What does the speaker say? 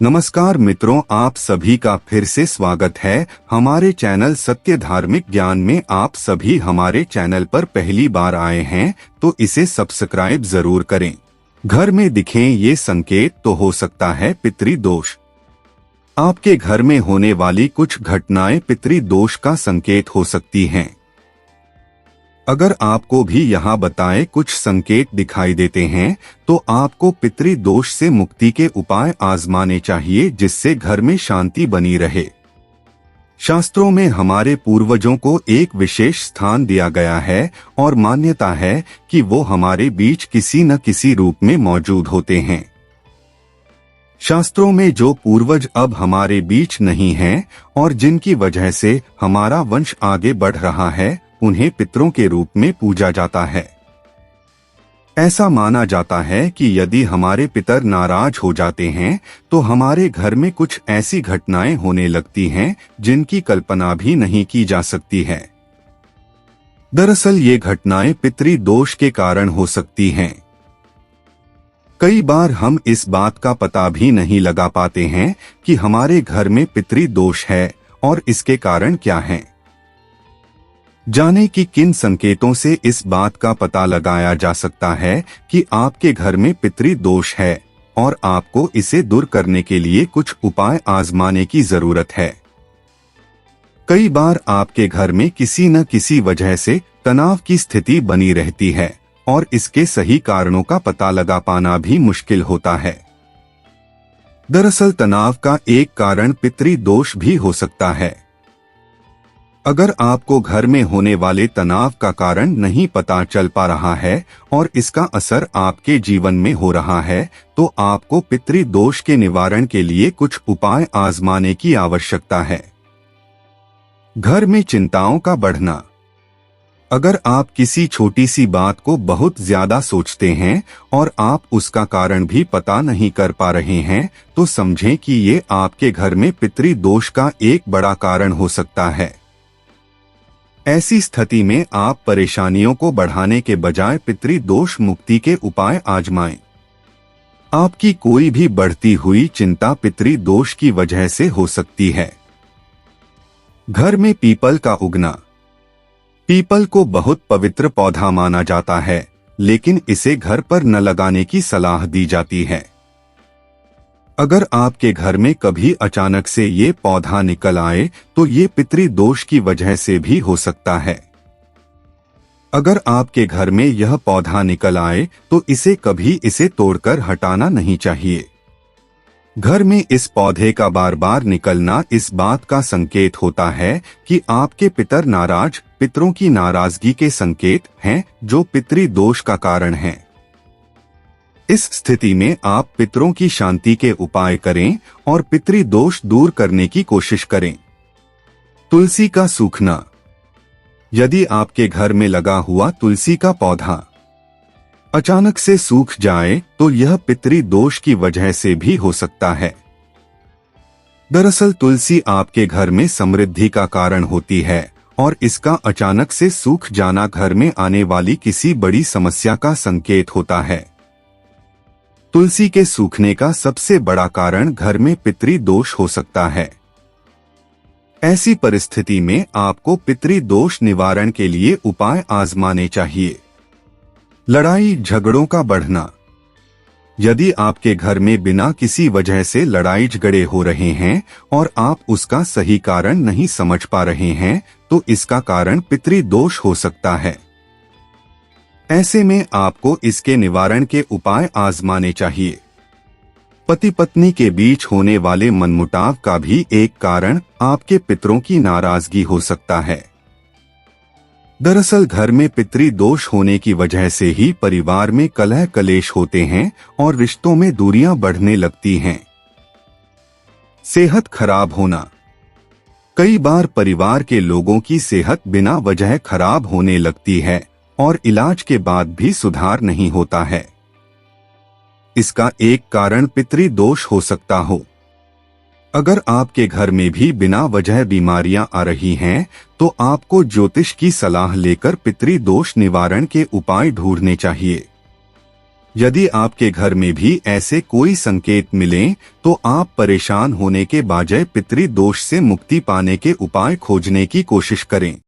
नमस्कार मित्रों, आप सभी का फिर से स्वागत है हमारे चैनल सत्य धार्मिक ज्ञान में। आप सभी हमारे चैनल पर पहली बार आए हैं तो इसे सब्सक्राइब जरूर करें। घर में दिखें ये संकेत तो हो सकता है पितृदोष। आपके घर में होने वाली कुछ घटनाएं पितृदोष का संकेत हो सकती हैं। अगर आपको भी यहाँ बताए कुछ संकेत दिखाई देते हैं तो आपको पितृदोष से मुक्ति के उपाय आजमाने चाहिए, जिससे घर में शांति बनी रहे। शास्त्रों में हमारे पूर्वजों को एक विशेष स्थान दिया गया है और मान्यता है कि वो हमारे बीच किसी न किसी रूप में मौजूद होते हैं। शास्त्रों में जो पूर्वज अब हमारे बीच नहीं हैं और जिनकी वजह से हमारा वंश आगे बढ़ रहा है, उन्हें पितरों के रूप में पूजा जाता है। ऐसा माना जाता है कि यदि हमारे पितर नाराज हो जाते हैं तो हमारे घर में कुछ ऐसी घटनाएं होने लगती हैं जिनकी कल्पना भी नहीं की जा सकती है। दरअसल ये घटनाएं पितृदोष के कारण हो सकती हैं। कई बार हम इस बात का पता भी नहीं लगा पाते हैं कि हमारे घर में पितृदोष है और इसके कारण क्या हैं। जाने कि किन संकेतों से इस बात का पता लगाया जा सकता है कि आपके घर में पितृदोष है और आपको इसे दूर करने के लिए कुछ उपाय आजमाने की जरूरत है। कई बार आपके घर में किसी न किसी वजह से तनाव की स्थिति बनी रहती है और इसके सही कारणों का पता लगा पाना भी मुश्किल होता है। दरअसल तनाव का एक कारण पितृदोष भी हो सकता है। अगर आपको घर में होने वाले तनाव का कारण नहीं पता चल पा रहा है और इसका असर आपके जीवन में हो रहा है, तो आपको पितृदोष के निवारण के लिए कुछ उपाय आजमाने की आवश्यकता है। घर में चिंताओं का बढ़ना। अगर आप किसी छोटी सी बात को बहुत ज्यादा सोचते हैं और आप उसका कारण भी पता नहीं कर पा रहे हैं, तो समझें कि ये आपके घर में पितृदोष का एक बड़ा कारण हो सकता है। ऐसी स्थिति में आप परेशानियों को बढ़ाने के बजाय पितृदोष मुक्ति के उपाय आजमाएं। आपकी कोई भी बढ़ती हुई चिंता पितृदोष की वजह से हो सकती है। घर में पीपल का उगना। पीपल को बहुत पवित्र पौधा माना जाता है, लेकिन इसे घर पर न लगाने की सलाह दी जाती है। अगर आपके घर में कभी अचानक से ये पौधा निकल आए तो ये पितृदोष की वजह से भी हो सकता है। अगर आपके घर में यह पौधा निकल आए तो इसे तोड़कर हटाना नहीं चाहिए। घर में इस पौधे का बार बार निकलना इस बात का संकेत होता है कि आपके पितर नाराज, पितरों की नाराजगी के संकेत हैं जो पितृदोष का कारण हैं। इस स्थिति में आप पितरों की शांति के उपाय करें और पितृदोष दूर करने की कोशिश करें। तुलसी का सूखना। यदि आपके घर में लगा हुआ तुलसी का पौधा अचानक से सूख जाए तो यह पितृदोष की वजह से भी हो सकता है। दरअसल तुलसी आपके घर में समृद्धि का कारण होती है और इसका अचानक से सूख जाना घर में आने वाली किसी बड़ी समस्या का संकेत होता है। तुलसी के सूखने का सबसे बड़ा कारण घर में पितृदोष हो सकता है। ऐसी परिस्थिति में आपको पितृदोष निवारण के लिए उपाय आजमाने चाहिए। लड़ाई झगड़ों का बढ़ना। यदि आपके घर में बिना किसी वजह से लड़ाई झगड़े हो रहे हैं और आप उसका सही कारण नहीं समझ पा रहे हैं, तो इसका कारण पितृदोष हो सकता है। ऐसे में आपको इसके निवारण के उपाय आजमाने चाहिए। पति पत्नी के बीच होने वाले मनमुटाव का भी एक कारण आपके पितरों की नाराजगी हो सकता है। दरअसल घर में पितृदोष होने की वजह से ही परिवार में कलह कलेश होते हैं और रिश्तों में दूरियां बढ़ने लगती हैं। सेहत खराब होना। कई बार परिवार के लोगों की सेहत बिना वजह खराब होने लगती है और इलाज के बाद भी सुधार नहीं होता है। इसका एक कारण पितृदोष हो सकता हो। अगर आपके घर में भी बिना वजह बीमारियां आ रही हैं, तो आपको ज्योतिष की सलाह लेकर पितृदोष निवारण के उपाय ढूंढने चाहिए। यदि आपके घर में भी ऐसे कोई संकेत मिलें, तो आप परेशान होने के बजाय पितृ दोष से मुक्ति पाने के उपाय खोजने की कोशिश करें।